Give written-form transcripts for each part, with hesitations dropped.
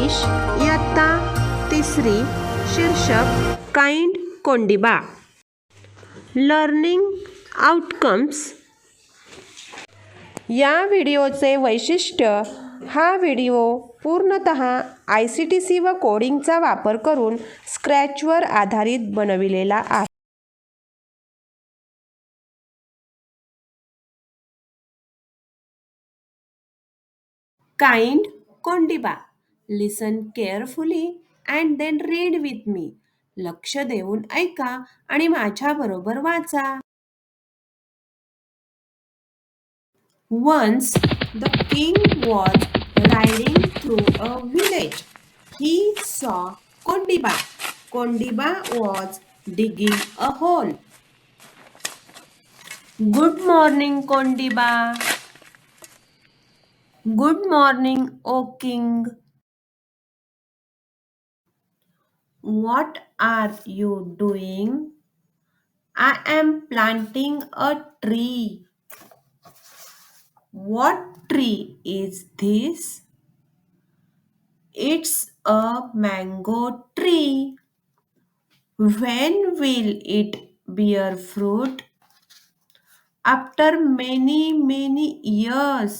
English इयत्ता तिसरी शीर्षक काइंड कोंडिबा लर्निंग आउटकम्स. या व्हिडिओचे वैशिष्ट्य हा व्हिडिओ पूर्णतः ICTC व कोडिंगचा वापर करून स्क्रॅचवर आधारित बनविलेला आहे. Kind Kondiba. Listen carefully and then read with me. लक्ष देऊन ऐका आणि माझ्याबरोबर वाचा. Once the king was riding through a village. He saw Kondiba. Kondiba was digging a hole. Good morning, Kondiba. Good morning, O king. What are you doing? I am planting a tree. What tree is this? It's a mango tree. When will it bear fruit? After many years.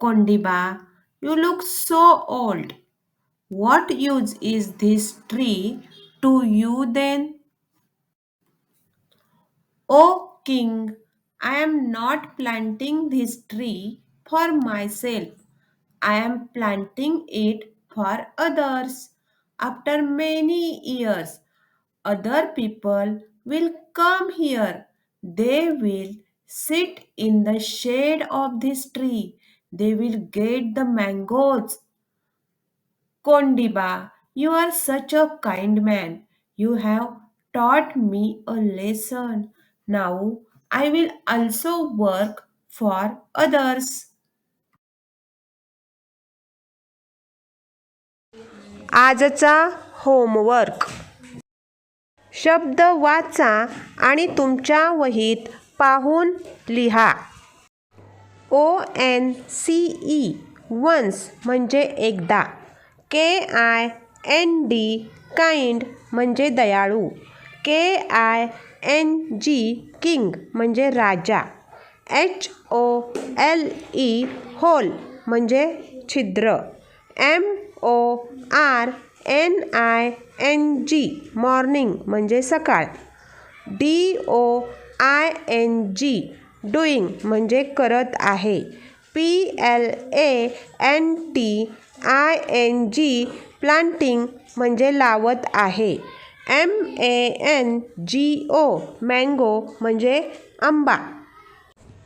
Kondiba, you look so old. What use is this tree to you then? O king, I am not planting this tree for myself. I am planting it for others. After many years, other people will come here. They will sit in the shade of this tree. They will get the mangoes. Kondiba, you are such a kind man. You have taught me a lesson. Now I will also work for others. आजचा homework. शब्द वाचा आणि तुमच्या वहीत पाहून लिहा. ONCE once म्हणजे एकदा. KIND काइंड म्हणजे दयाळू. KING किंग म्हणजे राजा. HOLE होल म्हणजे छिद्र. MORNING मॉर्निंग म्हणजे सकाळ. DOING डुईंग म्हणजे करत आहे. PLANTING प्लांटिंग म्हणजे लावत आहे. MANGO मँगो म्हणजे आंबा.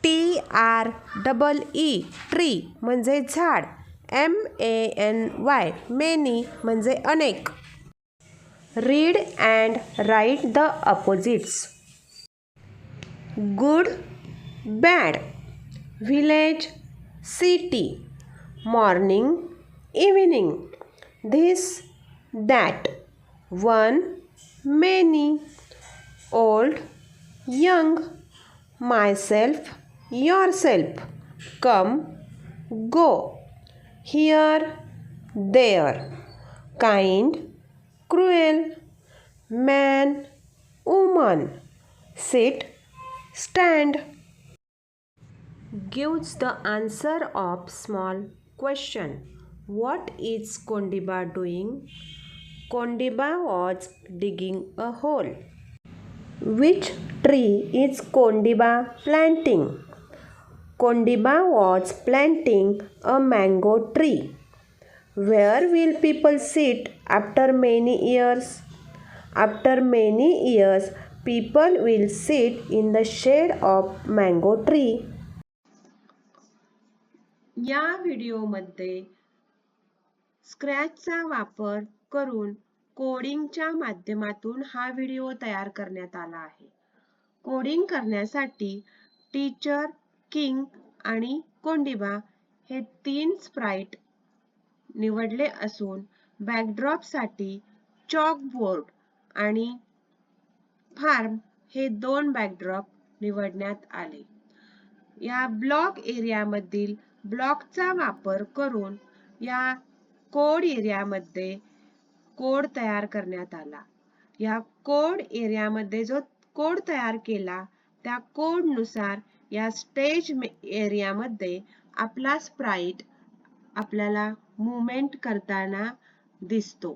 TREE ट्री म्हणजे झाड. MANY मेनी म्हणजे अनेक. Read and write the opposites. Good, bad. Village, city. Morning, evening. This, that. One, many. Old, young. Myself, yourself. Come, go. Here, there. Kind, cruel. Man, woman. Sit, stand. Gives the answer of small question. What is Kondiba doing? Kondiba was digging a hole. Which tree is Kondiba planting? Kondiba was planting a mango tree. Where will people sit after many years? After many years, people will sit in the shade of mango tree. या व्हिडिओमध्ये स्क्रॅचचा वापर करून कोडिंगच्या माध्यमातून हा video तयार करण्यात आला आहे. कोडिंग करण्यासाठी टीचर, किंग आणि कोंडिबा हे 3 स्प्राइट निवडले असून बॅकड्रॉपसाठी चॉकबोर्ड आणि फार्म हे 2 बॅकड्रॉप निवडण्यात आले. या ब्लॉक एरियामधील ब्लॉकचा वापर करून या कोड एरियामध्ये कोड तयार करण्यात आला. या कोड एरियामध्ये जो कोड तयार केला त्या कोड नुसार या स्टेज एरियामध्ये आपला स्प्राइट आपल्याला मूवमेंट करताना दिसतो.